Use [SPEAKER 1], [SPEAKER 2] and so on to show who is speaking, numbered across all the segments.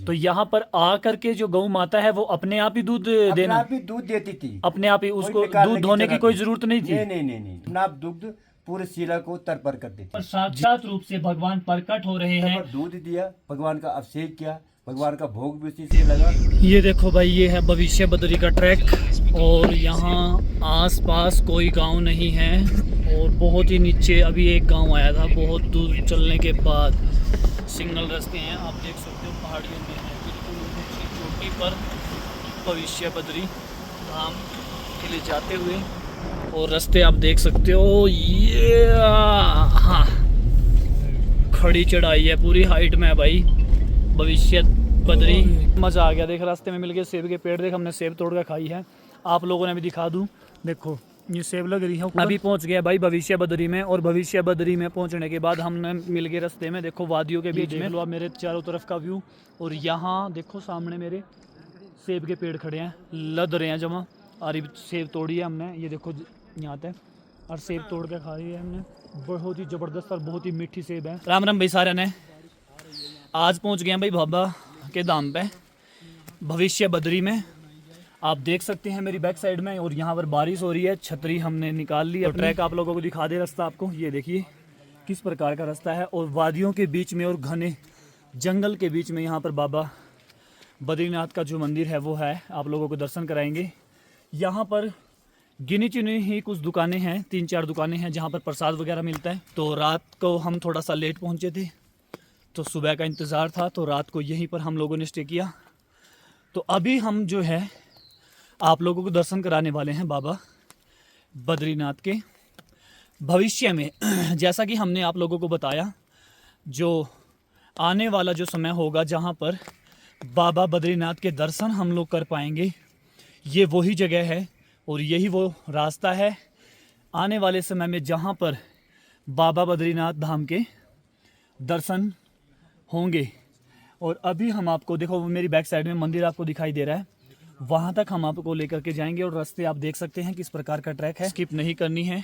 [SPEAKER 1] तो यहाँ पर आ करके जो गौ माता है वो अपने आप ही दूध देना,
[SPEAKER 2] आप ही दूध देती थी,
[SPEAKER 1] अपने आप ही, उसको
[SPEAKER 2] निकालने
[SPEAKER 1] दूध
[SPEAKER 2] की
[SPEAKER 1] धोने की
[SPEAKER 2] जरूरत
[SPEAKER 1] कोई
[SPEAKER 2] नहीं।
[SPEAKER 1] जरूरत नहीं थी।
[SPEAKER 2] नहीं अपना आप दुग्ध पूरे शिला को तरपर कर देती।
[SPEAKER 1] और साक्षात रूप से भगवान प्रकट हो रहे हैं।
[SPEAKER 2] दूध दिया, भगवान का अभिषेक किया, भगवान का भोग भी उसी से लगा।
[SPEAKER 1] ये देखो भाई, ये है भविष्य बद्री का ट्रैक और यहाँ आसपास कोई गांव नहीं है और बहुत ही नीचे अभी एक गांव आया था, बहुत दूर चलने के बाद। सिंगल रास्ते हैं, आप देख सकते हो पहाड़ियों में है, बिल्कुल ऊंची चोटी पर भविष्य बद्री धाम के लिए जाते हुए। और रास्ते आप देख सकते हो, ये हाँ खड़ी चढ़ाई है, पूरी हाइट में है भाई भविष्य बद्री। मज़ा आ गया, देख रास्ते में मिल गए सेब के पेड़, देख हमने सेब तोड़ कर खाई है, आप लोगों ने भी दिखा दूं। देखो ये सेब लग रही है। अभी पहुंच गया भाई भविष्य बद्री में, और भविष्य बद्री में पहुंचने के बाद हमने मिल गए रास्ते में, देखो वादियों के बीच में, लो आप मेरे चारों तरफ का व्यू। और यहाँ देखो सामने मेरे सेब के पेड़ खड़े हैं, लद रहे हैं जमा। और सेब तोड़ी है हमने, ये देखो यहाँ तक, और सेब तोड़ के खा रही है हमने, बहुत ही ज़बरदस्त और बहुत ही मीठी सेब है। राम राम भाई सारे ने, आज पहुँच गए हैं भाई बाबा के धाम पे भविष्य बद्री में। आप देख सकते हैं मेरी बैक साइड में, और यहाँ पर बारिश हो रही है, छतरी हमने निकाल ली। और ट्रैक आप लोगों को दिखा दे रास्ता आपको, ये देखिए किस प्रकार का रास्ता है, और वादियों के बीच में और घने जंगल के बीच में यहाँ पर बाबा बद्रीनाथ का जो मंदिर है वो है, आप लोगों को दर्शन कराएंगे। यहाँ पर गिनी चुनी ही कुछ दुकानें हैं, 3-4 दुकानें हैं जहाँ पर प्रसाद वगैरह मिलता है। तो रात को हम थोड़ा सा लेट पहुँचे थे, तो सुबह का इंतज़ार था, तो रात को यहीं पर हम लोगों ने स्टे किया। तो अभी हम जो है आप लोगों को दर्शन कराने वाले हैं बाबा बद्रीनाथ के भविष्य में। जैसा कि हमने आप लोगों को बताया, जो आने वाला जो समय होगा जहाँ पर बाबा बद्रीनाथ के दर्शन हम लोग कर पाएंगे, ये वही जगह है और यही वो रास्ता है आने वाले समय में जहाँ पर बाबा बद्रीनाथ धाम के दर्शन होंगे। और अभी हम आपको, देखो मेरी बैक साइड में मंदिर आपको दिखाई दे रहा है, वहाँ तक हम आपको लेकर के जाएंगे। और रास्ते आप देख सकते हैं किस प्रकार का ट्रैक है, स्किप नहीं करनी है।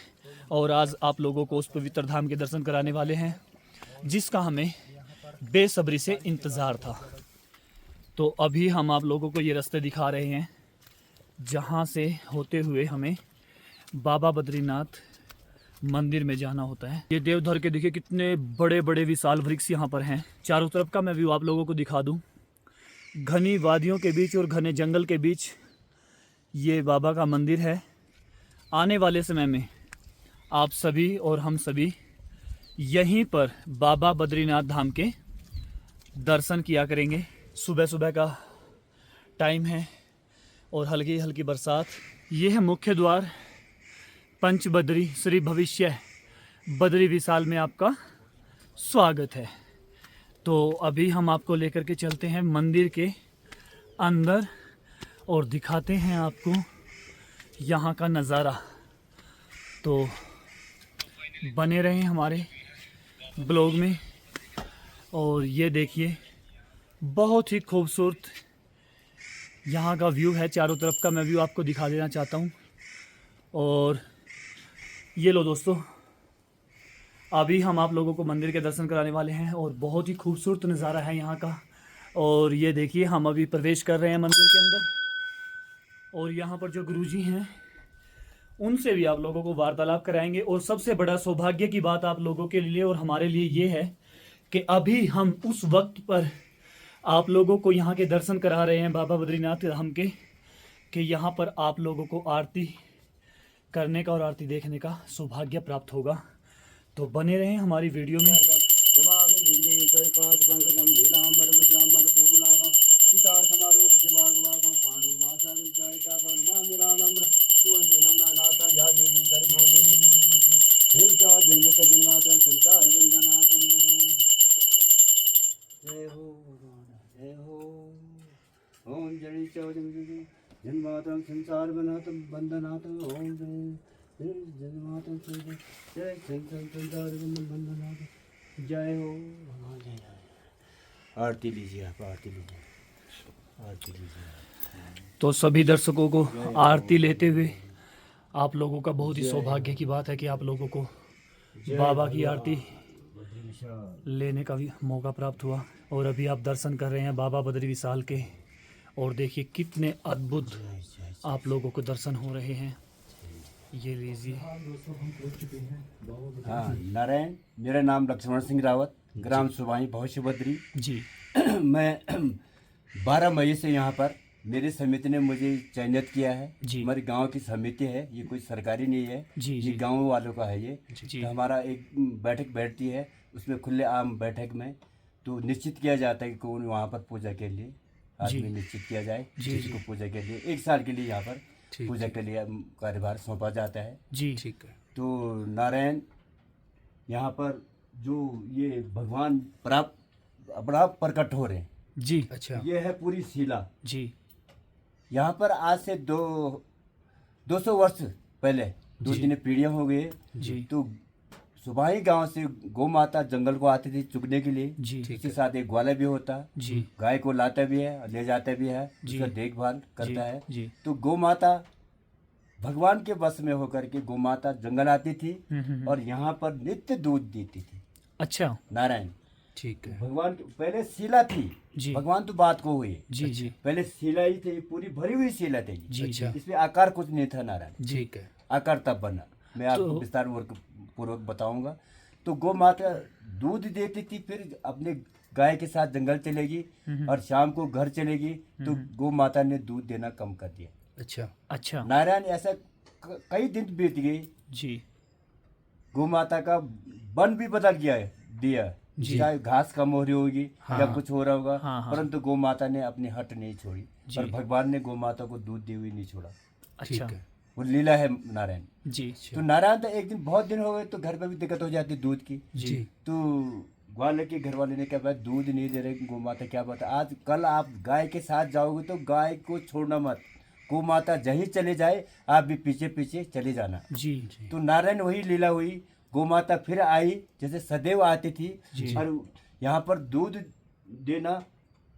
[SPEAKER 1] और आज आप लोगों को उस पवित्र धाम के दर्शन कराने वाले हैं जिसका हमें बेसब्री से इंतज़ार था। तो अभी हम आप लोगों को ये रास्ते दिखा रहे हैं जहाँ से होते हुए हमें बाबा बद्रीनाथ मंदिर में जाना होता है। ये देवधर के देखिए कितने बड़े बड़े विशाल वृक्ष यहाँ पर हैं। चारों तरफ का मैं व्यू आप लोगों को दिखा दूँ, घनी वादियों के बीच और घने जंगल के बीच ये बाबा का मंदिर है। आने वाले समय में आप सभी और हम सभी यहीं पर बाबा बद्रीनाथ धाम के दर्शन किया करेंगे। सुबह सुबह का टाइम है और हल्की हल्की बरसात। ये है मुख्य द्वार पंचबद्री श्री भविष्य बद्री विशाल में आपका स्वागत है। तो अभी हम आपको लेकर के चलते हैं मंदिर के अंदर और दिखाते हैं आपको यहाँ का नज़ारा। तो बने रहें हमारे ब्लॉग में। और ये देखिए बहुत ही खूबसूरत यहाँ का व्यू है, चारों तरफ का मैं व्यू आपको दिखा देना चाहता हूँ। और ये लो दोस्तों, अभी हम आप लोगों को मंदिर के दर्शन कराने वाले हैं और बहुत ही खूबसूरत नज़ारा है यहाँ का। और ये देखिए हम अभी प्रवेश कर रहे हैं मंदिर के अंदर, और यहाँ पर जो गुरुजी हैं उनसे भी आप लोगों को वार्तालाप कराएंगे। और सबसे बड़ा सौभाग्य की बात आप लोगों के लिए और हमारे लिए ये है कि अभी हम उस वक्त पर आप लोगों को यहाँ के दर्शन करा रहे हैं बाबा बद्रीनाथ धाम के, कि यहाँ पर आप लोगों को आरती करने का और आरती देखने का सौभाग्य प्राप्त होगा। तो बने रहें हमारी वीडियो में।
[SPEAKER 2] ओम जय जन्मातम संसार बनातम बंधनातम ओम जय जन्मातम जय संसार बंधनातम जय हो जय। आरती लीजिए आप, आरती लीजिए, आरती लीजिए।
[SPEAKER 1] तो सभी दर्शकों को आरती लेते हुए आप लोगों का बहुत ही सौभाग्य की बात है कि आप लोगों को बाबा की आरती लेने का भी मौका प्राप्त हुआ। और अभी आप दर्शन कर रहे हैं बाबा बद्री विशाल के, और देखिए कितने अद्भुत आप लोगों को दर्शन हो रहे हैं। ये लीजिए।
[SPEAKER 2] हाँ, नारायण, मेरा नाम लक्ष्मण सिंह रावत, ग्राम सुबाई भविष्य बद्री
[SPEAKER 1] जी
[SPEAKER 2] मैं 12 मई से यहाँ पर मेरी समिति ने मुझे चयनित किया है।
[SPEAKER 1] जी।
[SPEAKER 2] हमारे गांव की समिति है, ये कोई सरकारी नहीं है,
[SPEAKER 1] जी,
[SPEAKER 2] ये
[SPEAKER 1] जी।
[SPEAKER 2] गांव वालों का है ये।
[SPEAKER 1] जी।
[SPEAKER 2] तो हमारा एक बैठक बैठती है, उसमें खुले आम बैठक में तो निश्चित किया जाता है कि कौन वहाँ पर पूजा के लिए आदमी निश्चित किया जाए, जिसको पूजा के लिए 1 साल के लिए यहाँ पर पूजा के लिए कार्यभार सौंपा जाता है।
[SPEAKER 1] जी ठीक है।
[SPEAKER 2] तो नारायण यहाँ पर जो ये भगवान अपना प्रकट हो रहे हैं।
[SPEAKER 1] जी
[SPEAKER 3] अच्छा।
[SPEAKER 2] ये है पूरी शिला।
[SPEAKER 1] जी।
[SPEAKER 2] यहाँ पर आज से 200 वर्ष पहले 2-3 पीढ़ियाँ हो गई
[SPEAKER 1] जी।
[SPEAKER 2] तो सुबाही गांव से गौ माता जंगल को आती थी चुगने के लिए।
[SPEAKER 1] जी
[SPEAKER 2] इसके साथ एक ग्वाला भी होता,
[SPEAKER 1] जी।
[SPEAKER 2] गाय को लाता भी है, ले जाता भी है,
[SPEAKER 1] जी।
[SPEAKER 2] उसका देखभाल करता है।
[SPEAKER 1] जी।
[SPEAKER 2] तो गौ माता भगवान के बस में होकर के गौ माता जंगल आती थी और यहाँ पर नित्य दूध देती थी।
[SPEAKER 1] अच्छा।
[SPEAKER 2] नारायण
[SPEAKER 3] ठीक है।
[SPEAKER 2] भगवान पहले शिला थी
[SPEAKER 1] जी।
[SPEAKER 2] भगवान तो बात को हुई।
[SPEAKER 1] जी जी
[SPEAKER 2] पहले शिला ही थी, पूरी भरी हुई शिला थी।
[SPEAKER 1] जी जी
[SPEAKER 2] इसमें आकार कुछ नहीं था नारायण,
[SPEAKER 3] ठीक है।
[SPEAKER 2] आकार तब बना। मैं आपको विस्तार पूर्वक बताऊंगा। तो गौ माता दूध देती थी, फिर अपने गाय के साथ जंगल चलेगी और शाम को घर चलेगी। तो गौ माता ने दूध देना कम कर दिया।
[SPEAKER 3] अच्छा।
[SPEAKER 1] अच्छा।
[SPEAKER 2] नारायण ऐसा कई दिन बीत गए,
[SPEAKER 1] जी।
[SPEAKER 2] गौ माता का वन भी बदल गया है, दिया
[SPEAKER 1] जी।
[SPEAKER 2] चाहे घास कम हो रही होगी या कुछ हो रहा होगा,
[SPEAKER 1] हाँ, हाँ।
[SPEAKER 2] परंतु गौ माता ने अपनी हट नहीं छोड़ी
[SPEAKER 1] जी।
[SPEAKER 2] और भगवान ने गौ माता को दूध दी हुई नहीं छोड़ा।
[SPEAKER 1] अच्छा।
[SPEAKER 3] ठीक है।
[SPEAKER 2] वो लीला है नारायण।
[SPEAKER 1] जी
[SPEAKER 2] तो नारायण तो एक दिन बहुत दिन हो गए तो घर पे भी दिक्कत हो जाती दूध की।
[SPEAKER 1] जी।
[SPEAKER 2] तो ग्वाले के घर वाले ने कहा भाई दूध नहीं दे रहे गौ माता, क्या बात है, आज कल आप गाय के साथ जाओगे तो गाय को छोड़ना मत, गौ माता जहीं चले जाए आप भी पीछे पीछे चले जाना।
[SPEAKER 1] जी।
[SPEAKER 2] तो नारायण वही लीला हुई, गौ माता फिर आई जैसे सदैव आती थी और यहाँ पर दूध देना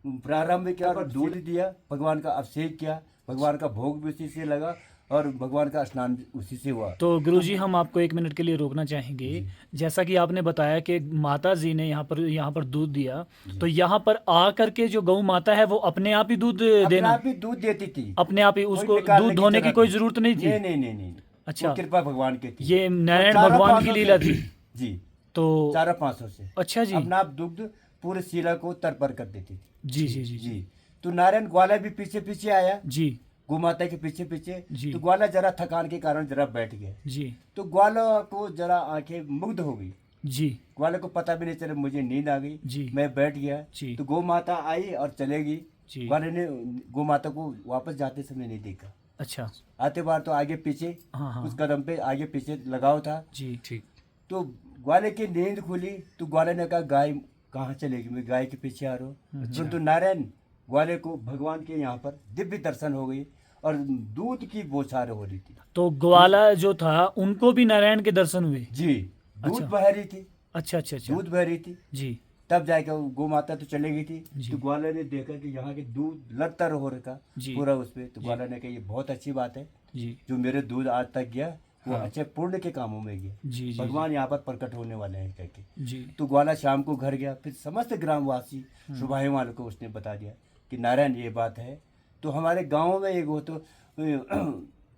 [SPEAKER 2] प्रारंभ किया और दूध दिया, भगवान का अभिषेक किया, भगवान का भोग भी उसी से लगा और भगवान का स्नान भी उसी से हुआ।
[SPEAKER 1] तो गुरुजी हम आपको 1 मिनट के लिए रोकना चाहेंगे। जैसा कि आपने बताया कि माता जी ने यहाँ पर दूध दिया, तो यहाँ पर आ करके जो गौ माता है वो अपने आप ही दूध
[SPEAKER 2] अपने
[SPEAKER 1] देना,
[SPEAKER 2] आप ही दूध देती थी,
[SPEAKER 1] अपने आप ही, उसको
[SPEAKER 2] निकालने
[SPEAKER 1] दूध धोने की कोई
[SPEAKER 2] जरूरत
[SPEAKER 1] जरूरत नहीं थी।
[SPEAKER 2] नहीं।
[SPEAKER 1] अच्छा।
[SPEAKER 2] वो कृपा भगवान की थी।
[SPEAKER 1] ये नारायण
[SPEAKER 2] चारों
[SPEAKER 1] भगवान की
[SPEAKER 2] पांचों
[SPEAKER 1] लीला
[SPEAKER 2] से-
[SPEAKER 1] थी।
[SPEAKER 2] जी।
[SPEAKER 1] तो
[SPEAKER 2] 400-500 से
[SPEAKER 1] अच्छा जी।
[SPEAKER 2] अपना आप दुग्ध पूरे शिला को तरपर कर देती थी।
[SPEAKER 1] जी जी जी
[SPEAKER 2] जी। तो नारायण ग्वाला भी पीछे पीछे आया,
[SPEAKER 1] जी
[SPEAKER 2] गौ माता के पीछे पीछे।
[SPEAKER 1] जी।
[SPEAKER 2] तो ग्वाला जरा थकान के कारण जरा बैठ गया।
[SPEAKER 1] जी
[SPEAKER 2] तो ग्वाला को जरा आंखें मुग्ध हो गई,
[SPEAKER 1] जी
[SPEAKER 2] ग्वाले को पता भी नहीं चला, मुझे नींद आ गई,
[SPEAKER 1] जी।
[SPEAKER 2] मैं बैठ गया।
[SPEAKER 1] जी।
[SPEAKER 2] तो गौ माता आई और चलेगी,
[SPEAKER 1] जी।
[SPEAKER 2] ग्वाले ने गौ माता को वापस जाते समय नहीं देखा।
[SPEAKER 1] अच्छा।
[SPEAKER 2] आते बार तो आगे पीछे
[SPEAKER 1] हाँ हाँ।
[SPEAKER 2] उस कदम पे आगे पीछे लगाव था।
[SPEAKER 1] जी
[SPEAKER 3] ठीक।
[SPEAKER 2] तो ग्वाले की नींद खुली तो ग्वाले ने कहा गाय कहाँ चलेगी, मैं गाय के पीछे आ रहा हूँ। परंतु नारायण ग्वाले को भगवान के यहाँ पर दिव्य दर्शन हो गई और दूध की बौछार हो रही थी।
[SPEAKER 1] तो ग्वाला जो था उनको भी नारायण के दर्शन हुए।
[SPEAKER 2] जी। दूध
[SPEAKER 1] अच्छा।
[SPEAKER 2] बह रही थी,
[SPEAKER 1] अच्छा अच्छा अच्छा।
[SPEAKER 2] दूध बह रही थी।
[SPEAKER 1] जी
[SPEAKER 2] तब जाकर वो गौ माता तो चले गई थी।
[SPEAKER 1] जी।
[SPEAKER 2] तो ग्वाला ने देखा कि यहाँ के दूध लड़तर हो रखा
[SPEAKER 1] जी।
[SPEAKER 2] पूरा उस पे। तो ग्वाला ने कहा ये बहुत अच्छी बात है,
[SPEAKER 1] जी
[SPEAKER 2] जो मेरे दूध आज तक गया वो अच्छे पुण्य के कामों में गया,
[SPEAKER 1] जी जी
[SPEAKER 2] भगवान यहाँ पर प्रकट होने वाले हैं करके।
[SPEAKER 1] जी
[SPEAKER 2] तो ग्वाला शाम को घर गया, फिर समस्त ग्रामवासी सुबाही वालों को उसने बता दिया कि नारायण ये बात है। तो हमारे गांव में एक वो तो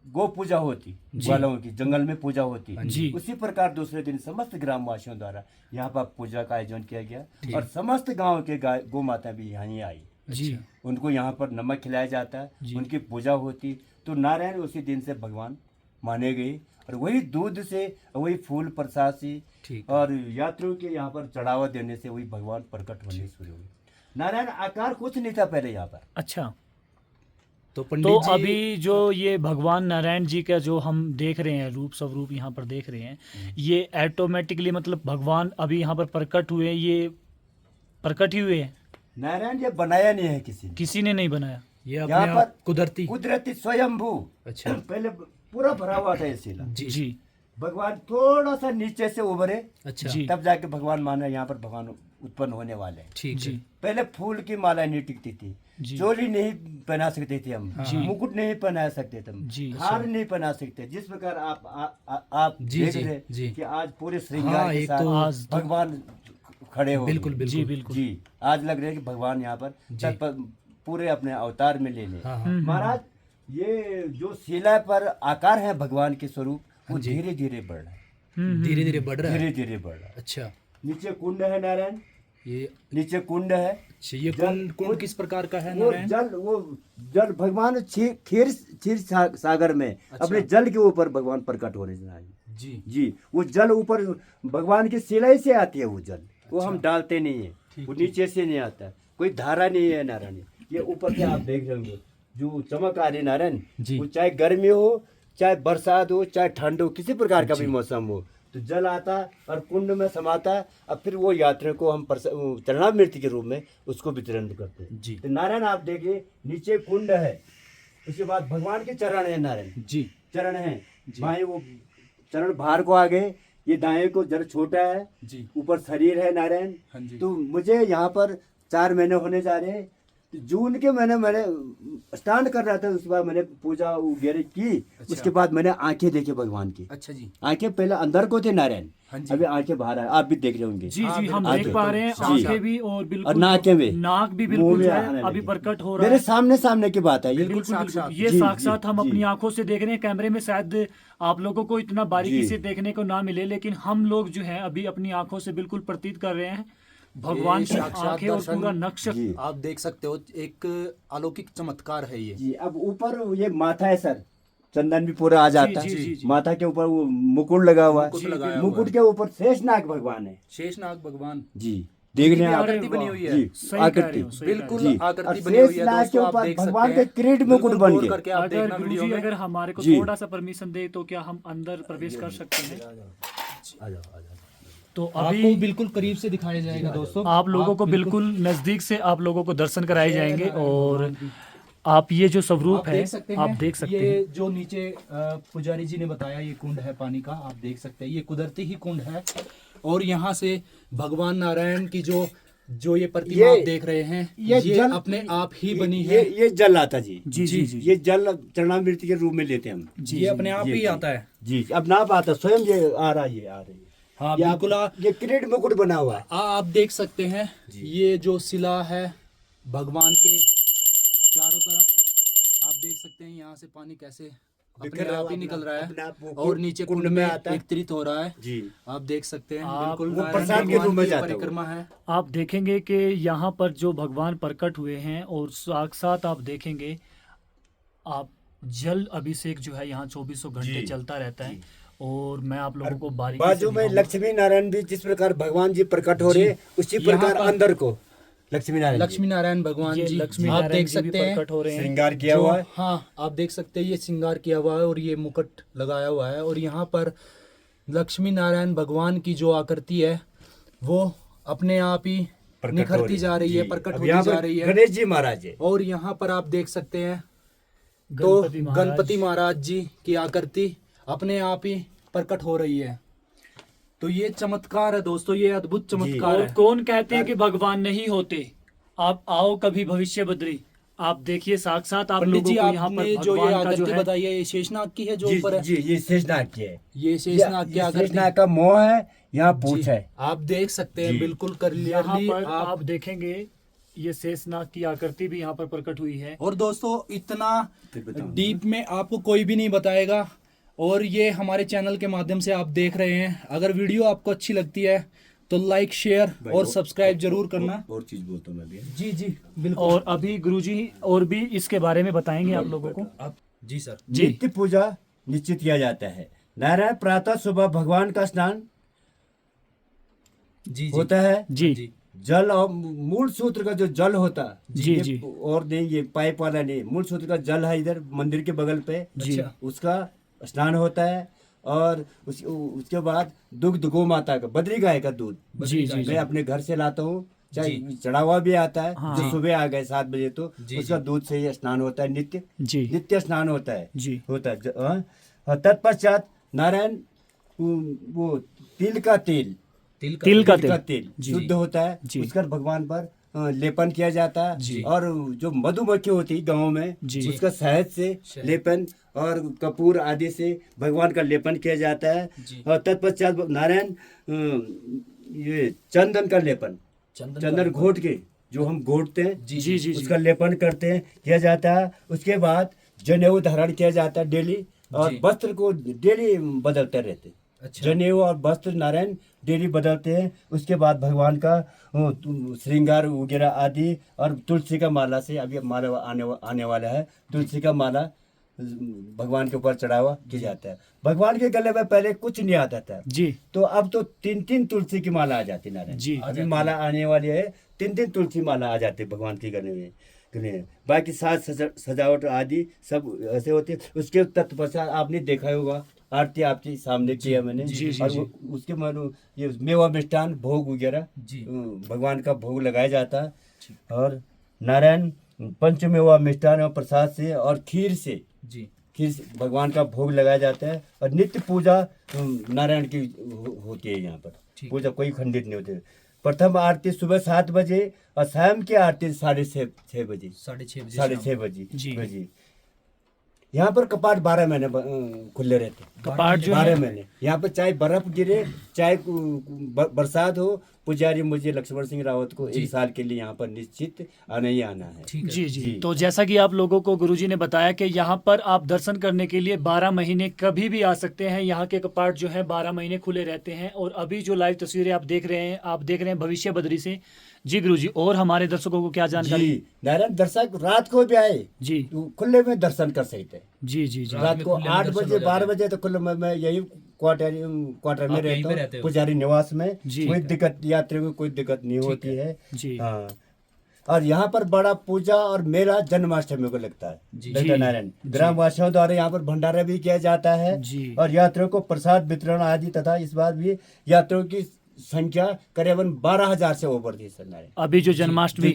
[SPEAKER 2] गौ पूजा होती, ग्वालों की जंगल में पूजा होती।
[SPEAKER 1] जी।
[SPEAKER 2] उसी प्रकार दूसरे दिन समस्त ग्रामवासियों द्वारा यहाँ पर पूजा का आयोजन किया गया और समस्त गांव के गौ माता भी यहाँ ही आई।
[SPEAKER 1] जी
[SPEAKER 2] उनको यहाँ पर नमक खिलाया जाता है, उनकी पूजा होती। तो नारायण उसी दिन से भगवान माने गए और वही दूध से, वही फूल प्रसाद से
[SPEAKER 3] ठीक।
[SPEAKER 2] और यात्रियों के यहाँ पर चढ़ावा देने से वही भगवान प्रकट होने शुरू हुए। नारायण आकार कुछ नहीं था पहले यहाँ पर।
[SPEAKER 1] अच्छा।
[SPEAKER 3] तो
[SPEAKER 1] तो
[SPEAKER 3] पंडित जी
[SPEAKER 1] अभी जो ये भगवान नारायण जी का जो हम देख रहे हैं रूप स्वरूप यहाँ पर देख रहे हैं, ये ऑटोमेटिकली मतलब भगवान अभी यहाँ पर प्रकट हुए, ये प्रकट ही हुए हैं,
[SPEAKER 2] नारायण ये बनाया नहीं है किसी ने,
[SPEAKER 1] किसी ने नहीं बनाया।
[SPEAKER 3] ये अपने
[SPEAKER 2] यहाँ
[SPEAKER 3] आप
[SPEAKER 2] पर
[SPEAKER 3] कुदरती।
[SPEAKER 2] कुदरती स्वयंभू।
[SPEAKER 3] अच्छा।
[SPEAKER 2] पहले पूरा भरा हुआ था ये शिला।
[SPEAKER 1] जी
[SPEAKER 2] भगवान थोड़ा सा नीचे से उभरे,
[SPEAKER 3] अच्छा।
[SPEAKER 1] जी।
[SPEAKER 2] तब जाके भगवान माना यहाँ पर भगवान उत्पन्न होने वाले हैं।
[SPEAKER 3] ठीक
[SPEAKER 1] जी
[SPEAKER 3] है।
[SPEAKER 2] पहले फूल की माला नहीं टिकती थी,
[SPEAKER 1] जी।
[SPEAKER 2] चोली नहीं पहना सकते थे हम,
[SPEAKER 1] जी।
[SPEAKER 2] मुकुट नहीं पहना सकते थे हम,
[SPEAKER 1] जी।
[SPEAKER 2] हार नहीं पहना सकते। जिस प्रकार आप
[SPEAKER 3] जी,
[SPEAKER 2] देख
[SPEAKER 3] जी,
[SPEAKER 2] रहे
[SPEAKER 3] जी।
[SPEAKER 2] कि आज पूरे श्रृंगार
[SPEAKER 3] हाँ,
[SPEAKER 2] के
[SPEAKER 3] एक
[SPEAKER 2] साथ
[SPEAKER 3] तो
[SPEAKER 1] आज तो-
[SPEAKER 2] भगवान खड़े हो
[SPEAKER 3] बिल्कुल,
[SPEAKER 2] गए।
[SPEAKER 3] बिल्कुल।
[SPEAKER 1] जी बिल्कुल।
[SPEAKER 2] जी, आज लग रहा है कि भगवान यहाँ पर
[SPEAKER 3] जी।
[SPEAKER 2] पूरे अपने अवतार में ले ले।
[SPEAKER 3] हाँ, हाँ।
[SPEAKER 2] महाराज, ये जो शिला पर आकार है भगवान के स्वरूप, वो
[SPEAKER 3] हाँ जी।
[SPEAKER 2] धीरे धीरे बढ़ रहा है,
[SPEAKER 3] धीरे धीरे बढ़ रहा है।
[SPEAKER 2] धीरे धीरे बढ़ रहा है।
[SPEAKER 3] अच्छा,
[SPEAKER 2] नीचे कुंड है नारायण,
[SPEAKER 3] ये
[SPEAKER 2] नीचे कुंड है।
[SPEAKER 3] अच्छा, ये
[SPEAKER 2] जल-
[SPEAKER 3] कुंड किस प्रकार का है
[SPEAKER 2] वो
[SPEAKER 3] नारायण?
[SPEAKER 2] जल भगवान क्षीर सागर में अपने जल के ऊपर भगवान प्रकट हो रहे हैं।
[SPEAKER 3] जी
[SPEAKER 2] जी, वो जल ऊपर भगवान की शिलाई से आती है, वो जल वो हम डालते नहीं है, वो नीचे से नहीं आता, कोई धारा नहीं है नारायण। ये ऊपर से आप देख रहे होंगे जो चमक आ रही नारायण,
[SPEAKER 3] जी।
[SPEAKER 2] वो चाहे गर्मी हो, चाहे बरसात हो, चाहे ठंड हो, किसी प्रकार का भी मौसम हो, तो जल आता और कुंड में समाता, अब फिर वो यात्रा को हम चरणामृति के रूप में उसको वितरण करते हैं।
[SPEAKER 3] जी।
[SPEAKER 2] तो नारायण आप देखिए, नीचे कुंड है, उसके बाद भगवान के चरण है नारायण,
[SPEAKER 3] जी
[SPEAKER 2] चरण है, बाएं वो चरण भार को आगे, ये दाएं को जरा छोटा है,
[SPEAKER 3] जी।
[SPEAKER 2] ऊपर शरीर है नारायण।
[SPEAKER 3] हाँ जी।
[SPEAKER 2] तो मुझे यहाँ पर 4 महीने होने जा रहे हैं, तो जून के महीने मैंने स्नान कर रहा था, उसके बाद मैंने पूजा वगैरह की।
[SPEAKER 3] अच्छा।
[SPEAKER 2] उसके बाद मैंने आंखें देखी भगवान की,
[SPEAKER 3] अच्छा जी।
[SPEAKER 2] आंखें पहले अंदर को थे नारायण,
[SPEAKER 3] हाँ जी।
[SPEAKER 2] अभी आंखें बाहर है, आप भी देख रहे होंगे।
[SPEAKER 1] जी
[SPEAKER 3] हाँ,
[SPEAKER 1] जी, हम
[SPEAKER 3] बिल्कुल,
[SPEAKER 1] देख पा रहे हैं
[SPEAKER 2] जी।
[SPEAKER 1] आंखें भी और बिल्कुल
[SPEAKER 2] और नाकें भी,
[SPEAKER 1] नाक भी
[SPEAKER 2] मुंह
[SPEAKER 1] बिल्कुल
[SPEAKER 2] में
[SPEAKER 1] जो
[SPEAKER 2] आने
[SPEAKER 1] है अभी
[SPEAKER 2] लगी।
[SPEAKER 1] प्रकट हो रहा
[SPEAKER 2] मेरे
[SPEAKER 1] है।
[SPEAKER 2] सामने सामने की बात है ये।
[SPEAKER 3] बिल्कुल
[SPEAKER 1] बिल्कुल
[SPEAKER 3] साक्षात।
[SPEAKER 1] बिल्कुल, ये
[SPEAKER 2] जी,
[SPEAKER 1] साक्षात
[SPEAKER 2] जी,
[SPEAKER 1] हम
[SPEAKER 2] जी।
[SPEAKER 1] अपनी आंखों से देख रहे हैं, कैमरे में शायद आप लोगों को इतना बारीकी
[SPEAKER 2] जी।
[SPEAKER 1] से देखने को ना मिले, लेकिन हम लोग जो है अभी अपनी आंखों से बिल्कुल प्रतीत कर रहे हैं भगवान
[SPEAKER 3] ये
[SPEAKER 1] की
[SPEAKER 3] साक्षात
[SPEAKER 1] आंखें और
[SPEAKER 3] दर्शन।
[SPEAKER 1] पूरा नक्श।
[SPEAKER 2] जी।
[SPEAKER 3] आप देख सकते हो, एक अलौकिक चमत्कार है ये।
[SPEAKER 2] जी, अब ऊपर ये माथा है सर, चंदन भी पूरा आ जाता
[SPEAKER 1] जी,
[SPEAKER 2] है।
[SPEAKER 1] जी, जी।
[SPEAKER 2] माथा के ऊपर वो मुकुट लगा हुआ
[SPEAKER 3] मुकुट
[SPEAKER 2] है,
[SPEAKER 3] लगाया हुआ
[SPEAKER 2] मुकुट
[SPEAKER 3] है।
[SPEAKER 2] के ऊपर शेषनाग भगवान है।
[SPEAKER 3] शेषनाग भगवान
[SPEAKER 2] जी, देख रहे हैं आप,
[SPEAKER 3] आकृति बनी हुई है।
[SPEAKER 2] जी,
[SPEAKER 1] सही कह रहे
[SPEAKER 2] आकृति
[SPEAKER 1] हो, सही कह रहे हो।
[SPEAKER 3] बिल्कुल
[SPEAKER 2] जी,
[SPEAKER 3] आकृति
[SPEAKER 2] और
[SPEAKER 3] बनी हुई है
[SPEAKER 2] शेषनाग के
[SPEAKER 3] दोस्तों, आप
[SPEAKER 2] ऊपर
[SPEAKER 3] देख
[SPEAKER 2] भगवान
[SPEAKER 3] सकते
[SPEAKER 2] के
[SPEAKER 3] हैं।
[SPEAKER 2] किरीट मुकुट
[SPEAKER 3] बिल्कुल
[SPEAKER 2] बन
[SPEAKER 3] गौर
[SPEAKER 2] गए।
[SPEAKER 3] करके आप
[SPEAKER 1] अगर
[SPEAKER 3] देखना वीडियो
[SPEAKER 1] गुरुजी
[SPEAKER 3] में।
[SPEAKER 1] अगर हमारे को
[SPEAKER 2] जी।
[SPEAKER 1] थोड़ा सा परमिशन दे तो क्या हम अंदर प्रवेश कर सकते हैं?
[SPEAKER 2] आ जाओ, आ जाओ।
[SPEAKER 1] तो
[SPEAKER 3] आपको
[SPEAKER 1] अभी
[SPEAKER 3] बिल्कुल करीब से दिखाया जाएगा दोस्तों।
[SPEAKER 1] आप लोगों को बिल्कुल नजदीक से आप लोगों को दर्शन कराए जाएंगे, और आप ये जो स्वरूप है आप देख सकते
[SPEAKER 3] ये
[SPEAKER 1] हैं।
[SPEAKER 3] जो नीचे पुजारी जी ने बताया, ये कुंड है पानी का, आप देख सकते हैं, ये कुदरती ही कुंड है। और यहाँ से भगवान नारायण की जो ये प्रतिमा
[SPEAKER 2] ये-
[SPEAKER 3] आप देख रहे हैं,
[SPEAKER 2] ये
[SPEAKER 3] ये
[SPEAKER 2] जल-
[SPEAKER 3] अपने आप ही बनी
[SPEAKER 2] ये
[SPEAKER 3] है।
[SPEAKER 2] ये जल आता जी,
[SPEAKER 1] जी जी जी
[SPEAKER 2] ये जल चरणामृति के रूप में लेते हैं हम।
[SPEAKER 1] जी,
[SPEAKER 3] ये अपने आप
[SPEAKER 2] जी,
[SPEAKER 3] ही
[SPEAKER 2] जी।
[SPEAKER 3] आता है।
[SPEAKER 2] जी, अब ना आता, स्वयं ये आ रहा है, ये आ रही है।
[SPEAKER 3] हाँ
[SPEAKER 2] ये
[SPEAKER 3] बिल्कुल।
[SPEAKER 2] ये किरीट मुकुट बना हुआ है।
[SPEAKER 3] आप देख सकते हैं,
[SPEAKER 2] जी।
[SPEAKER 3] ये जो शिला है भगवान के चारों तरफ, आप देख सकते हैं यहाँ से पानी कैसे अपने
[SPEAKER 2] बिखर रहा
[SPEAKER 3] आप ही
[SPEAKER 2] है,
[SPEAKER 3] निकल
[SPEAKER 2] अपना-
[SPEAKER 3] रहा
[SPEAKER 2] अपने आप वो
[SPEAKER 3] है, और नीचे
[SPEAKER 2] कुंड
[SPEAKER 3] कुंड
[SPEAKER 2] में
[SPEAKER 3] में
[SPEAKER 2] आता है।
[SPEAKER 3] एकत्रित हो रहा है।
[SPEAKER 2] जी,
[SPEAKER 3] आप देख सकते हैं,
[SPEAKER 1] आप-
[SPEAKER 3] बिल्कुल
[SPEAKER 1] वो
[SPEAKER 3] नारायण
[SPEAKER 2] प्रसाद के
[SPEAKER 3] भगवान
[SPEAKER 2] रूप में
[SPEAKER 3] की
[SPEAKER 2] जाता है वो।
[SPEAKER 3] परिक्रमा है।
[SPEAKER 1] आप देखेंगे कि यहाँ पर जो भगवान प्रकट हुए हैं, और साक्षात आप देखेंगे, आप जल अभिषेक जो है यहाँ 2400 घंटे
[SPEAKER 2] जी,
[SPEAKER 1] चलता रहता है। और मैं आप लोगों को बारीकी
[SPEAKER 2] बाजू
[SPEAKER 1] से
[SPEAKER 2] में
[SPEAKER 1] दिखाऊंगा।
[SPEAKER 2] लक्ष्मी नारायण भी जिस प्रकार भगवान जी प्रकट हो
[SPEAKER 3] जी।
[SPEAKER 2] रहे हैं, उसी
[SPEAKER 3] यहाँ
[SPEAKER 2] प्रकार
[SPEAKER 3] पर-
[SPEAKER 2] अंदर को लक्ष्मी नारायण
[SPEAKER 3] लक्ष्मी नारायण भगवान
[SPEAKER 1] ये
[SPEAKER 3] जी
[SPEAKER 1] लक्ष्मी
[SPEAKER 3] आप
[SPEAKER 1] नारायण
[SPEAKER 3] देख
[SPEAKER 1] जी भी
[SPEAKER 3] सकते हैं,
[SPEAKER 1] प्रकट हो रहे हैं।
[SPEAKER 2] श्रृंगार किया
[SPEAKER 3] जो-
[SPEAKER 2] हुआ है।
[SPEAKER 3] हाँ आप देख सकते हैं, ये श्रृंगार किया हुआ है और ये मुकुट लगाया हुआ है। और यहाँ पर लक्ष्मी नारायण भगवान की जो आकृति है वो अपने आप ही
[SPEAKER 2] प्रकट हो
[SPEAKER 3] निखरती
[SPEAKER 2] रही
[SPEAKER 3] जा रही है,
[SPEAKER 2] जी।
[SPEAKER 3] प्रकट
[SPEAKER 2] अब
[SPEAKER 3] होती
[SPEAKER 2] यहाँ
[SPEAKER 3] जा
[SPEAKER 2] पर
[SPEAKER 3] रही है।
[SPEAKER 2] गणेश जी महाराज है।
[SPEAKER 3] और यहाँ पर आप देख सकते हैं तो गणपति महाराज जी की आकृति अपने आप ही प्रकट हो रही है। तो ये चमत्कार है दोस्तों, ये अद्भुत चमत्कार
[SPEAKER 1] और
[SPEAKER 3] है।
[SPEAKER 1] कौन कहते हैं कि भगवान नहीं होते? आप आओ कभी भविष्य बदरी, आप देखिए साक्षात आप
[SPEAKER 3] पंडित
[SPEAKER 1] लोगों
[SPEAKER 3] जी
[SPEAKER 1] को यहाँ
[SPEAKER 3] आपने
[SPEAKER 1] पर
[SPEAKER 3] जो ये
[SPEAKER 1] भगवान का जो
[SPEAKER 3] आकृति
[SPEAKER 1] है
[SPEAKER 3] बताई है, ये शेषनाग की है जो
[SPEAKER 2] जी,
[SPEAKER 3] ऊपर है।
[SPEAKER 2] जी, ये शेषनाग की है।
[SPEAKER 3] ये शेषनाग की
[SPEAKER 2] ये
[SPEAKER 3] आकृति
[SPEAKER 2] शेषनाग का मोह है, यहाँ पूछ
[SPEAKER 3] जी,
[SPEAKER 2] है।
[SPEAKER 3] आप देख सकते हैं
[SPEAKER 2] जी।
[SPEAKER 3] बिल्कुल
[SPEAKER 1] यहाँ
[SPEAKER 3] क्लियरली
[SPEAKER 1] पर
[SPEAKER 3] आप।
[SPEAKER 1] आप देखेंगे ये शेषनाग की आकृति भी यहाँ पर प्रकट हुई है।
[SPEAKER 3] और दोस्तों इतना
[SPEAKER 2] फिर बताऊंगा।
[SPEAKER 3] डीप में आपको कोई भी नहीं बताएगा, और ये हमारे चैनल के माध्यम से आप देख रहे हैं। अगर वीडियो आपको अच्छी लगती है तो लाइक शेयर और सब्सक्राइब जरूर करना।
[SPEAKER 2] और चीज बोलता हूँ मैं भी।
[SPEAKER 3] जी जी बिल्कुल।
[SPEAKER 1] और अभी गुरुजी और भी इसके बारे में बताएंगे आप लोगों को।
[SPEAKER 3] आप जी सर।
[SPEAKER 1] जी।
[SPEAKER 2] नित्य पूजा निश्चित किया जाता है। नारायण प्रातः सुबह भगवान का स्नान
[SPEAKER 3] जी
[SPEAKER 2] होता है।
[SPEAKER 1] जी
[SPEAKER 3] जी
[SPEAKER 2] जल और मूल सूत्र का जो जल होता,
[SPEAKER 1] जी,
[SPEAKER 2] ये
[SPEAKER 1] जी।
[SPEAKER 2] और नहीं, ये पाइप वाला नहीं, मूल सूत्र का जल है इधर मंदिर के बगल पे।
[SPEAKER 1] जी।
[SPEAKER 3] अच्छा।
[SPEAKER 2] उसका स्नान होता है। और उसके बाद दुग्ध गौ माता का, बद्री गाय का दूध
[SPEAKER 1] जी जी
[SPEAKER 2] मैं
[SPEAKER 1] जी
[SPEAKER 2] अपने घर से लाता हूँ, चाहे
[SPEAKER 3] जी।
[SPEAKER 2] चढ़ा हुआ भी आता है।
[SPEAKER 1] हाँ।
[SPEAKER 2] जो सुबह आ गए 7 बजे तो
[SPEAKER 3] जी,
[SPEAKER 2] उसका दूध से ही स्नान होता है। नित्य
[SPEAKER 1] जी
[SPEAKER 2] नित्य स्नान होता है।
[SPEAKER 1] जी
[SPEAKER 2] होता है और तत्पश्चात नारायण वो तिल का तेल
[SPEAKER 1] तिल का तेल
[SPEAKER 2] तेल
[SPEAKER 1] जी।
[SPEAKER 2] शुद्ध होता है।
[SPEAKER 1] जी।
[SPEAKER 2] उसका भगवान पर लेपन किया जाता
[SPEAKER 1] जी।
[SPEAKER 2] है। और जो मधुमक्खी होती है गाँव में,
[SPEAKER 1] जी।
[SPEAKER 2] उसका शहद से
[SPEAKER 3] शहद।
[SPEAKER 2] लेपन और कपूर आदि से भगवान का लेपन किया जाता है।
[SPEAKER 3] जी।
[SPEAKER 2] और तत्पश्चात नारायण ये चंदन का लेपन, चंदन घोट के जो हम घोटते हैं
[SPEAKER 1] जी जी जी
[SPEAKER 2] उसका लेपन करते हैं, किया जाता है। उसके बाद जनेऊ धारण किया जाता है डेली, और वस्त्र को डेली बदलते रहते हैं। जनेऊ और वस्त्र नारायण डेली बदलते हैं। उसके बाद भगवान का श्रृंगार वगैरह आदि, और तुलसी का माला से, अभी माला आने वाला है, तुलसी का माला भगवान के ऊपर चढ़ावा किया जाता है। भगवान के गले में पहले कुछ नहीं आता था
[SPEAKER 1] जी,
[SPEAKER 2] तो अब तो 3-3 तुलसी की माला आ जाती नारायण
[SPEAKER 1] जी।
[SPEAKER 2] अभी माला आने वाली है, 3-3 तुलसी माला आ जाती है भगवान के गले में। बाकी साज सजावट आदि सब ऐसे होती है। उसके तत्पश्चात आपने देखा होगा, आरती आपके सामने किया मैंने, और उसके मानो ये मेवा मिष्ठान भोग वगैरह भगवान का भोग लगाया जाता है। और नारायण पंचमेवा मिष्ठान और प्रसाद से और खीर से भगवान का भोग लगाया जाता है। और नित्य पूजा नारायण की होती है यहाँ पर, पूजा कोई खंडित नहीं होती। प्रथम आरती सुबह 7 बजे और शाम की आरती 6:30 बजे, 6:30 बजे। यहाँ पर कपाट 12 महीने खुले रहते हैं।
[SPEAKER 1] कपाट जो
[SPEAKER 2] 12 महीने यहाँ पर चाहे बर्फ गिरे, चाहे बरसात हो, पुजारी मुझे लक्ष्मण सिंह रावत को 1 साल के लिए यहाँ पर निश्चित आना ही आना है।
[SPEAKER 1] जी जी। तो जैसा कि आप लोगों को गुरुजी ने बताया कि यहाँ पर आप दर्शन करने के लिए 12 महीने कभी भी आ सकते हैं। यहाँ के कपाट जो है 12 महीने खुले रहते हैं। और अभी जो लाइव तस्वीरें आप देख रहे हैं भविष्य बद्री से। जी गुरुजी, और हमारे दर्शकों को क्या जानकारी?
[SPEAKER 2] नारायण दर्शक रात को भी आए
[SPEAKER 1] जी,
[SPEAKER 2] खुले में दर्शन कर सकते हैं।
[SPEAKER 1] जी जी जी।
[SPEAKER 2] रात को 8 बजे 12 बजे तो खुले में यही क्वार्टर में रहता हूँ, पुजारी निवास में। कोई दिक्कत, यात्रियों को कोई दिक्कत नहीं होती है
[SPEAKER 1] जी।
[SPEAKER 2] हाँ। और यहाँ पर बड़ा पूजा और मेला जन्माष्टमी को लगता है नारायण। ग्रामवासियों द्वारा यहाँ पर भंडारा भी किया जाता है, और यात्रियों को प्रसाद वितरण आदि, तथा इस बार भी यात्रियों की संख्या करीबन 12,000 से ऊपर थी सर नारायण।
[SPEAKER 1] अभी जो जन्माष्टमी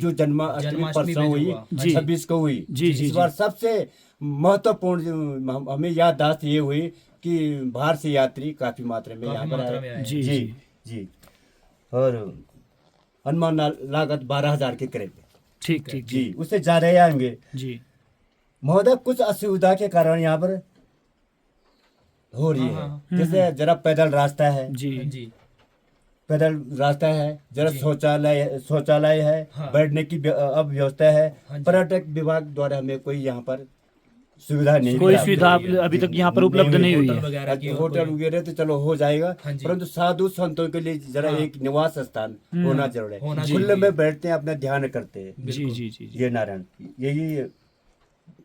[SPEAKER 2] परसों हुई 26 को हुई, इस बार सबसे महत्वपूर्ण हमें याददाश्त ये हुई कि बाहर से यात्री काफी मात्रा में यहाँ पर आए। जी जी जी। और अनुमान लागत 12,000 के करीब।
[SPEAKER 1] ठीक ठीक
[SPEAKER 2] जी, उससे ज्यादा ही आएंगे जी महोदय। कुछ असुविधा के कारण यहाँ पर हो रही है, जैसे जरा पैदल रास्ता है जी, पैदल रास्ता है, जरा शौचालय है, बैठने की अब व्यवस्था है। पर्यटक विभाग द्वारा हमें कोई यहाँ पर सुविधा नहीं,
[SPEAKER 1] कोई सुविधा अभी तक यहाँ पर उपलब्ध नहीं हुई है।
[SPEAKER 2] होटल वगैरह तो चलो हो जाएगा, परंतु साधु संतों के लिए जरा एक निवास स्थान होना जरूरी है। खुले में बैठते हैं, अपना ध्यान करते हैं।
[SPEAKER 1] जी जी जी।
[SPEAKER 2] ये नारायण यही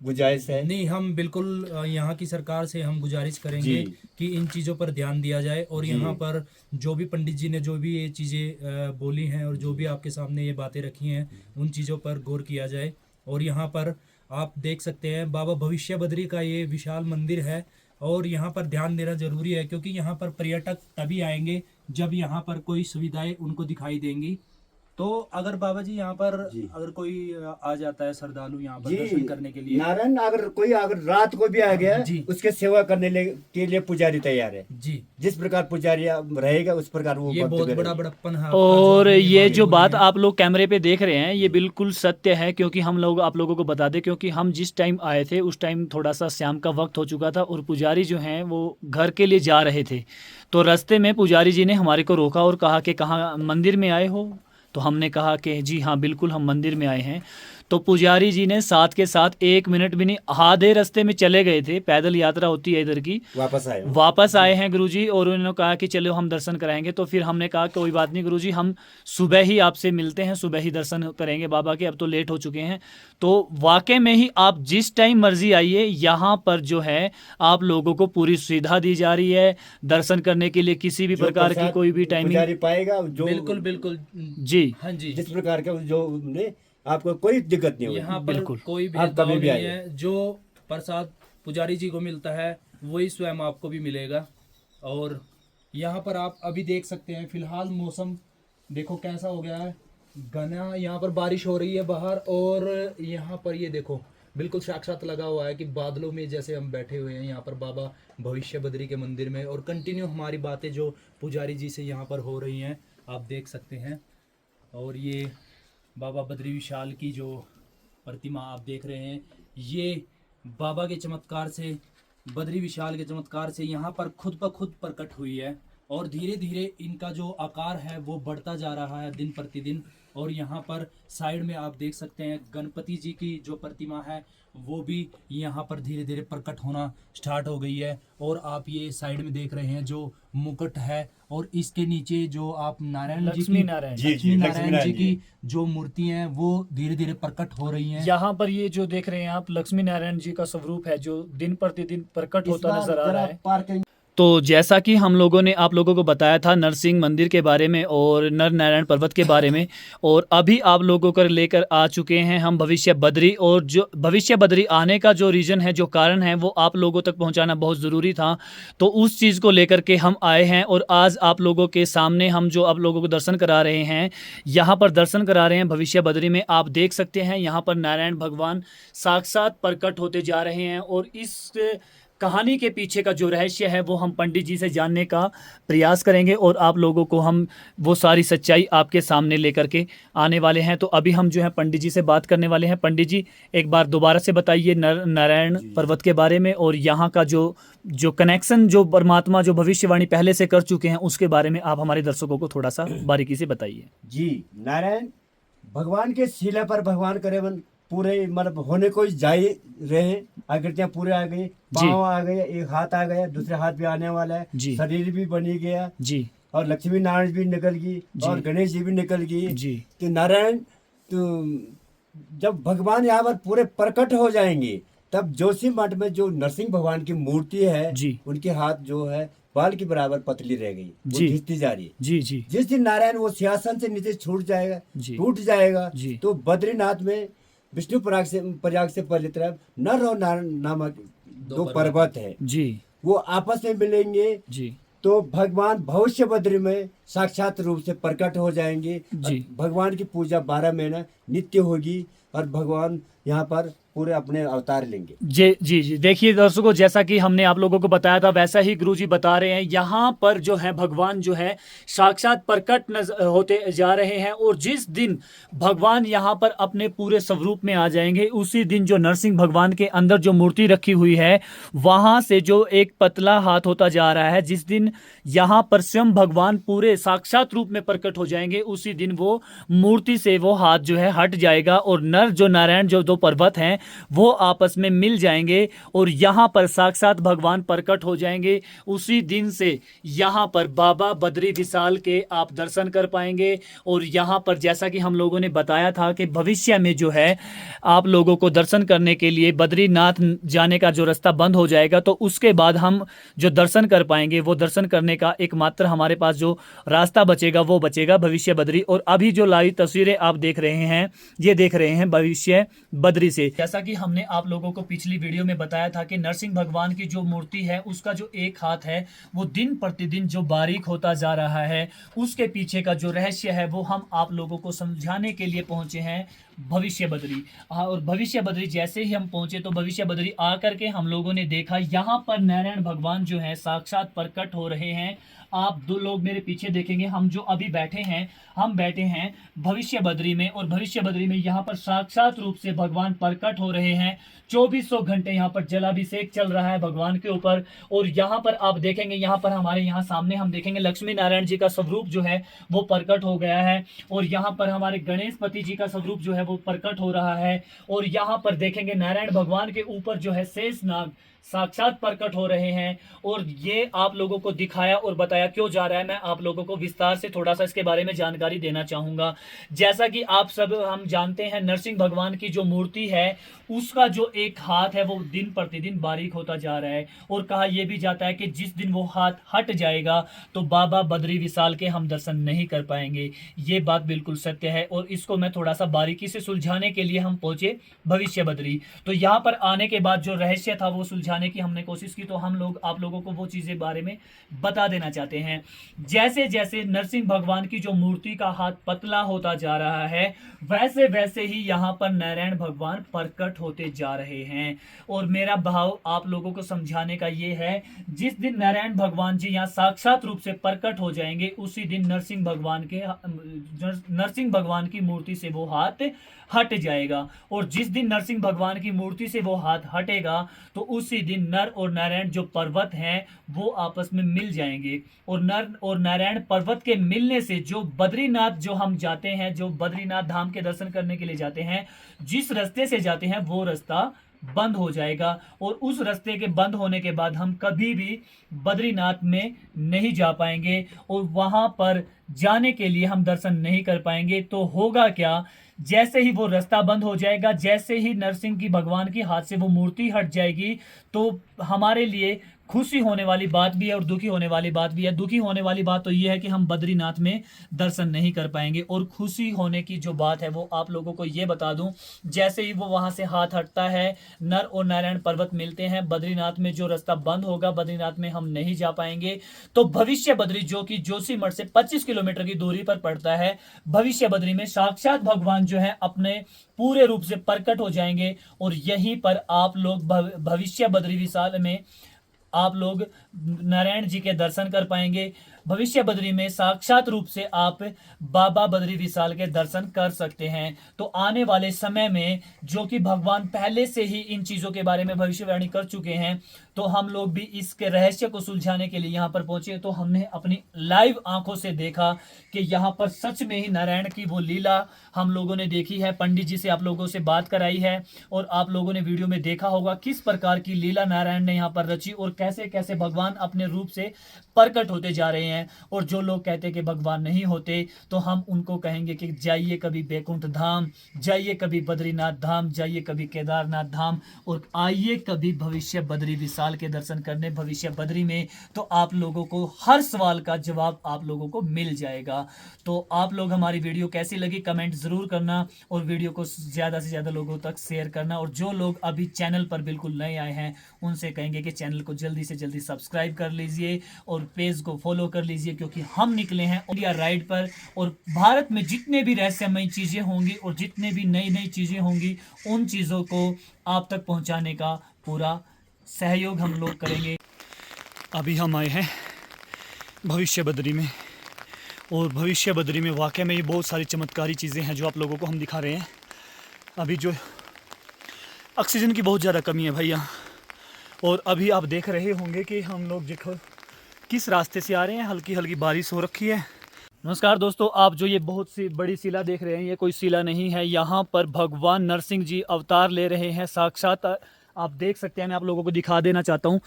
[SPEAKER 2] गुजारिश है।
[SPEAKER 3] नहीं, हम बिल्कुल यहाँ की सरकार से हम गुजारिश करेंगे कि इन चीज़ों पर ध्यान दिया जाए, और यहाँ पर जो भी पंडित जी ने जो भी ये चीज़ें बोली हैं और जो भी आपके सामने ये बातें रखी हैं, उन चीज़ों पर गौर किया जाए। और यहाँ पर आप देख सकते हैं बाबा भविष्य बद्री का ये विशाल मंदिर है, और यहाँ पर ध्यान देना जरूरी है, क्योंकि यहाँ पर पर्यटक तभी आएंगे जब यहाँ पर कोई सुविधाएं उनको दिखाई देंगी। तो अगर बाबा जी यहाँ पर अगर कोई आ जाता है श्रद्धालु यहाँ पर दर्शन करने के लिए,
[SPEAKER 2] नारायण अगर रात को भी आ गया उसके सेवा करने के लिए पुजारी तैयार है जी। जिस प्रकार पुजारी रहेगा उस प्रकार वो,
[SPEAKER 3] ये बहुत बड़ा बड़प्पन है।
[SPEAKER 1] और ये जो बात आप लोग कैमरे पे देख रहे हैं ये बिल्कुल सत्य है, क्योंकि हम लोग आप लोगों को बता दें, क्योंकि हम जिस टाइम आए थे उस टाइम थोड़ा सा शाम का वक्त हो चुका था, और पुजारी जो हैं वो घर के लिए जा रहे थे। तो रास्ते में पुजारी जी ने हमारे को रोका और कहा कि कहाँ मंदिर में आए हो? तो हमने कहा कि जी हाँ बिल्कुल हम मंदिर में आए हैं। तो पुजारी जी ने साथ के साथ 1 मिनट भी नहीं, आधे रास्ते में चले गए थे, पैदल यात्रा होती है इधर की, वापस आए हैं गुरुजी, और उन्होंने कहा कि चलो हम दर्शन कराएंगे। तो फिर हमने कहा कोई बात नहीं गुरुजी, हम सुबह ही आपसे मिलते हैं, सुबह ही दर्शन करेंगे बाबा के, अब तो लेट हो चुके हैं। तो वाकई में ही आप जिस टाइम मर्जी आइए, यहाँ पर जो है आप लोगों को पूरी सुविधा दी जा रही है दर्शन करने के लिए। किसी भी प्रकार की कोई भी टाइमिंग
[SPEAKER 2] पाएगा
[SPEAKER 3] बिल्कुल बिल्कुल
[SPEAKER 1] जी,
[SPEAKER 3] हाँ जी,
[SPEAKER 2] जिस प्रकार का जो आपको कोई दिक्कत नहीं होगी।
[SPEAKER 3] यहाँ पर कोई भेदभाव नहीं है। जो प्रसाद पुजारी जी को मिलता है वही स्वयं आपको भी मिलेगा। और यहाँ पर आप अभी देख सकते हैं, फिलहाल मौसम देखो कैसा हो गया है, घना यहाँ पर बारिश हो रही है बाहर, और यहाँ पर ये देखो बिल्कुल साक्षात लगा हुआ है कि बादलों में जैसे हम बैठे हुए हैं यहाँ पर बाबा भविष्य बद्री के मंदिर में। और कंटिन्यू हमारी बातें जो पुजारी जी से यहाँ पर हो रही हैं आप देख सकते हैं। और ये बाबा बद्री विशाल की जो प्रतिमा आप देख रहे हैं, ये बाबा के चमत्कार से, बद्री विशाल के चमत्कार से यहाँ पर खुद ब खुद प्रकट हुई है। और धीरे धीरे इनका जो आकार है वो बढ़ता जा रहा है दिन प्रतिदिन। और यहाँ पर साइड में आप देख सकते हैं गणपति जी की जो प्रतिमा है वो भी यहाँ पर धीरे धीरे प्रकट होना स्टार्ट हो गई है। और आप ये साइड में देख रहे हैं जो मुकुट है, और इसके नीचे जो आप नारायण जी
[SPEAKER 1] लक्ष्मी
[SPEAKER 3] की
[SPEAKER 1] नारायण
[SPEAKER 3] लक्ष्मी नारायण जी की जो मूर्ति हैं वो धीरे धीरे प्रकट हो रही हैं।
[SPEAKER 1] यहाँ पर ये जो देख रहे हैं आप लक्ष्मी नारायण जी का स्वरूप है जो दिन प्रतिदिन प्रकट होता नजर आ रहा है। तो जैसा कि हम लोगों ने आप लोगों को बताया था नरसिंह मंदिर के बारे में और नर नारायण पर्वत के बारे में, और अभी आप लोगों को लेकर आ चुके हैं हम भविष्य बद्री। और जो भविष्य बद्री आने का जो रीज़न है, जो कारण है, वो आप लोगों तक पहुंचाना बहुत ज़रूरी था। तो उस चीज़ को लेकर के हम आए हैं और आज आप लोगों के सामने हम जो आप लोगों को दर्शन करा रहे हैं, यहाँ पर दर्शन करा रहे हैं भविष्य बद्री में। आप देख सकते हैं यहाँ पर नारायण भगवान साक्षात प्रकट होते जा रहे हैं, और इस कहानी के पीछे का जो रहस्य है वो हम पंडित जी से जानने का प्रयास करेंगे, और आप लोगों को हम वो सारी सच्चाई आपके सामने लेकर के आने वाले हैं। तो अभी हम जो है पंडित जी से बात करने वाले हैं। पंडित जी एक बार दोबारा से बताइए नारायण पर्वत के बारे में, और यहाँ का जो कनेक्शन जो परमात्मा जो भविष्यवाणी पहले से कर चुके हैं उसके बारे में आप हमारे दर्शकों को थोड़ा सा बारीकी से बताइए।
[SPEAKER 2] जी, नारायण भगवान के शिला पर भगवान करेवन पूरे मतलब होने को जाए रहे, आकृतियां पूरे आ गई, पाँव आ गए, एक हाथ आ गया, दूसरे हाथ भी आने वाला है, शरीर भी बनी गया
[SPEAKER 1] जी,
[SPEAKER 2] और लक्ष्मी नारायण भी निकल गई और गणेश जी भी निकल गई
[SPEAKER 1] जी।
[SPEAKER 2] तो नारायण तो जब भगवान यहाँ पर पूरे प्रकट हो जाएंगे तब जोशी मठ में जो नरसिंह भगवान की मूर्ति है
[SPEAKER 1] जी,
[SPEAKER 2] उनके हाथ जो है बाल के बराबर पतली रह गई, वो
[SPEAKER 1] जी,
[SPEAKER 2] घिसती जा रही है।
[SPEAKER 1] जी जी।
[SPEAKER 2] जिस दिन नारायण वो सिंहासन से नीचे छूट जाएगा, टूट जाएगा, तो बद्रीनाथ में विष्णु प्रयाग से पहले तरफ नर और नारायण नामक दो पर्वत है
[SPEAKER 1] जी,
[SPEAKER 2] वो आपस में मिलेंगे
[SPEAKER 1] जी,
[SPEAKER 2] तो भगवान भविष्य बद्री में साक्षात रूप से प्रकट हो जाएंगे जी। भगवान की पूजा 12 महीना नित्य होगी और भगवान यहाँ पर पूरे अपने अवतार लेंगे।
[SPEAKER 1] जी जी जी। देखिए दर्शकों, जैसा कि हमने आप लोगों को बताया था वैसा ही गुरुजी बता रहे हैं। यहाँ पर जो है भगवान जो है साक्षात प्रकट होते जा रहे हैं, और जिस दिन भगवान यहाँ पर अपने पूरे स्वरूप में आ जाएंगे उसी दिन जो नरसिंह भगवान के अंदर जो मूर्ति रखी हुई है वहाँ से जो एक पतला हाथ होता जा रहा है, जिस दिन यहाँ पर स्वयं भगवान पूरे साक्षात रूप में प्रकट हो जाएंगे उसी दिन वो मूर्ति से वो हाथ जो है हट जाएगा, और नर जो नारायण जो दो पर्वत हैं वो आपस में मिल जाएंगे और यहाँ पर साक्षात भगवान प्रकट हो जाएंगे। उसी दिन से यहाँ पर बाबा बद्री विशाल के आप दर्शन कर पाएंगे। और यहाँ पर जैसा कि हम लोगों ने बताया था कि भविष्य में जो है आप लोगों को दर्शन करने के लिए बद्रीनाथ जाने का जो रास्ता बंद हो जाएगा, तो उसके बाद हम जो दर्शन कर पाएंगे वो दर्शन करने का एकमात्र हमारे पास जो रास्ता बचेगा वो बचेगा भविष्य बद्री। और अभी जो लाइव तस्वीरें आप देख रहे हैं ये देख रहे हैं भविष्य बद्री से। जैसा कि हमने आप लोगों को पिछली वीडियो में बताया था कि नरसिंह भगवान की जो मूर्ति है उसका जो एक हाथ है वो दिन प्रतिदिन जो बारीक होता जा रहा है, उसके पीछे का जो रहस्य है वो हम आप लोगों को समझाने के लिए पहुंचे हैं भविष्य बद्री। और भविष्य बद्री जैसे ही हम पहुंचे तो भविष्य बद्री आकर के हम लोगों ने देखा यहाँ पर नारायण भगवान जो है साक्षात प्रकट हो रहे हैं। आप दो लोग मेरे पीछे देखेंगे, हम जो अभी बैठे हैं हम बैठे हैं भविष्य बद्री में, और भविष्य बद्री में यहाँ पर साक्षात रूप से भगवान प्रकट हो रहे हैं। 2400 घंटे यहाँ पर जलाभिषेक चल रहा है भगवान के ऊपर। और यहाँ पर आप देखेंगे, यहाँ पर हमारे यहाँ सामने हम देखेंगे लक्ष्मी नारायण जी का स्वरूप जो है वो प्रकट हो गया है, और यहाँ पर हमारे गणेशपति जी का स्वरूप जो है वो प्रकट हो रहा है। और यहाँ पर देखेंगे नारायण भगवान के ऊपर जो है शेष नाग साक्षात प्रकट हो रहे हैं। और ये आप लोगों को दिखाया और बताया क्यों जा रहा है, मैं आप लोगों को विस्तार से थोड़ा सा इसके बारे में जानकारी देना चाहूँगा। जैसा कि आप सब हम जानते हैं नरसिंह भगवान की जो मूर्ति है उसका जो एक हाथ है वो दिन प्रतिदिन बारीक होता जा रहा है, और कहा यह भी जाता है कि जिस दिन वो हाथ हट जाएगा तो बाबा बद्री विशाल के हम दर्शन नहीं कर पाएंगे। ये बात बिल्कुल सत्य है, और इसको मैं थोड़ा सा बारीकी से सुलझाने के लिए हम पहुंचे भविष्य बद्री। तो यहाँ पर आने के बाद जो रहस्य था वो सुलझाने की हमने कोशिश की, तो हम लोग आप लोगों को वो चीजें बारे में बता देना चाहते हैं। जैसे जैसे नरसिंह भगवान की जो मूर्ति का हाथ पतला होता जा रहा है वैसे वैसे ही यहाँ पर नारायण भगवान प्रकट होते जा रहे हैं। और मेरा भाव आप लोगों को समझाने का ये है, जिस दिन नारायण भगवान जी यहाँ साक्षात रूप से प्रकट हो जाएंगे उसी दिन नरसिंह भगवान की मूर्ति से वो हाथ हट जाएगा। और जिस दिन नरसिंह भगवान की मूर्ति से वो हाथ हटेगा तो उसी दिन नर और नारायण जो पर्वत हैं वो आपस में मिल जाएंगे। और नर और नारायण पर्वत के मिलने से जो बद्रीनाथ जो हम जाते हैं, जो बद्रीनाथ धाम के दर्शन करने के लिए जाते हैं, जिस रास्ते से जाते हैं वो रास्ता बंद हो जाएगा। और उस रास्ते के बंद होने के बाद हम कभी भी बद्रीनाथ में नहीं जा पाएंगे और वहां पर जाने के लिए हम दर्शन नहीं कर पाएंगे। तो होगा क्या, जैसे ही वो रास्ता बंद हो जाएगा, जैसे ही नरसिंह की भगवान की हाथ से वो मूर्ति हट जाएगी, तो हमारे लिए खुशी होने वाली बात भी है और दुखी होने वाली बात भी है। दुखी होने वाली बात तो ये है कि हम बद्रीनाथ में दर्शन नहीं कर पाएंगे। और खुशी होने की जो बात है वो आप लोगों को ये बता दूं, जैसे ही वो वहां से हाथ हटता है, नर और नारायण पर्वत मिलते हैं, बद्रीनाथ में जो रास्ता बंद होगा, बद्रीनाथ में हम नहीं जा पाएंगे। तो भविष्य बद्री जो कि जोशीमठ से 25 किलोमीटर की दूरी पर पड़ता है, भविष्य बद्री में साक्षात भगवान जो है अपने पूरे रूप से प्रकट हो जाएंगे। और यहीं पर आप लोग भविष्य बद्री विशाल में आप लोग नारायण जी के दर्शन कर पाएंगे। भविष्य बद्री में साक्षात रूप से आप बाबा बद्री विशाल के दर्शन कर सकते हैं। तो आने वाले समय में जो कि भगवान पहले से ही इन चीजों के बारे में भविष्यवाणी कर चुके हैं, तो हम लोग भी इसके रहस्य को सुलझाने के लिए यहाँ पर पहुंचे। तो हमने अपनी लाइव आंखों से देखा कि यहाँ पर सच में ही नारायण की वो लीला हम लोगों ने देखी है। पंडित जी से आप लोगों से बात कराई है और आप लोगों ने वीडियो में देखा होगा किस प्रकार की लीला नारायण ने यहाँ पर रची और कैसे कैसे भगवान अपने रूप से प्रकट होते जा रहे हैं। और जो लोग कहते कि भगवान नहीं होते, तो हम उनको कहेंगे कि जाइए कभी बैकुंठ धाम, जाइए कभी बद्रीनाथ धाम, जाइए कभी केदारनाथ धाम और आइए कभी भविष्य बद्री विशाल के दर्शन करने भविष्य बद्री में। तो आप लोगों को हर सवाल का जवाब आप लोगों को मिल जाएगा। तो आप लोग हमारी वीडियो कैसी लगी कमेंट जरूर करना और वीडियो को ज्यादा से ज्यादा लोगों तक शेयर करना। और जो लोग अभी चैनल पर बिल्कुल नए आए हैं उनसे कहेंगे कि चैनल को जल्दी से जल्दी सब्सक्राइब कर लीजिए और पेज को फॉलो कर लीजिए, क्योंकि हम निकले हैं इंडिया राइड पर। और भारत में जितने भी रहस्यमय चीजें होंगी और जितने भी नई नई चीजें होंगी उन चीजों को आप तक पहुंचाने का पूरा सहयोग हम लोग करेंगे। अभी हम आए हैं भविष्य बद्री में और भविष्य बद्री में वाकई में ये बहुत सारी चमत्कारी चीज़ें हैं जो आप लोगों को हम दिखा रहे हैं। अभी जो ऑक्सीजन की बहुत ज़्यादा कमी है भैया, और अभी आप देख रहे होंगे कि हम लोग देखो किस रास्ते से आ रहे हैं। हल्की हल्की बारिश हो रखी है। नमस्कार दोस्तों, आप जो ये बहुत सी बड़ी शिला देख रहे हैं ये कोई शिला नहीं है। यहाँ पर भगवान नरसिंह जी अवतार ले रहे हैं साक्षात। आप देख सकते हैं, मैं आप लोगों को दिखा देना चाहता हूँ।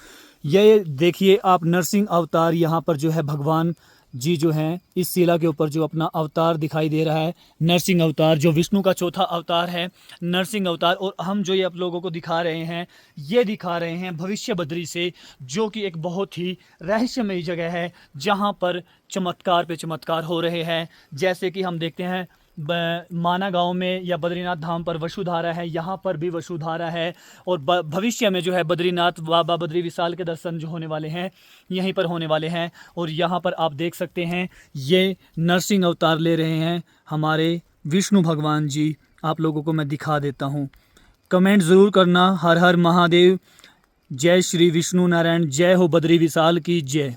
[SPEAKER 1] ये देखिए आप, नरसिंह अवतार यहाँ पर जो है भगवान जी जो हैं इस शिला के ऊपर जो अपना अवतार दिखाई दे रहा है, नरसिंह अवतार जो विष्णु का चौथा अवतार है, नरसिंह अवतार। और हम जो ये आप लोगों को दिखा रहे हैं ये दिखा रहे हैं भविष्य बद्री से, जो कि एक बहुत ही रहस्यमयी जगह है जहाँ पर चमत्कार पे चमत्कार हो रहे हैं। जैसे कि हम देखते हैं माना गांव में या बद्रीनाथ धाम पर वसुधारा है, यहाँ पर भी वसुधारा है। और भविष्य में जो है बद्रीनाथ बाबा बद्री विशाल के दर्शन जो होने वाले हैं यहीं पर होने वाले हैं। और यहाँ पर आप देख सकते हैं ये नरसिंह अवतार ले रहे हैं हमारे विष्णु भगवान जी। आप लोगों को मैं दिखा देता हूँ, कमेंट ज़रूर करना। हर हर महादेव, जय श्री विष्णु नारायण, जय हो बद्री विशाल की जय।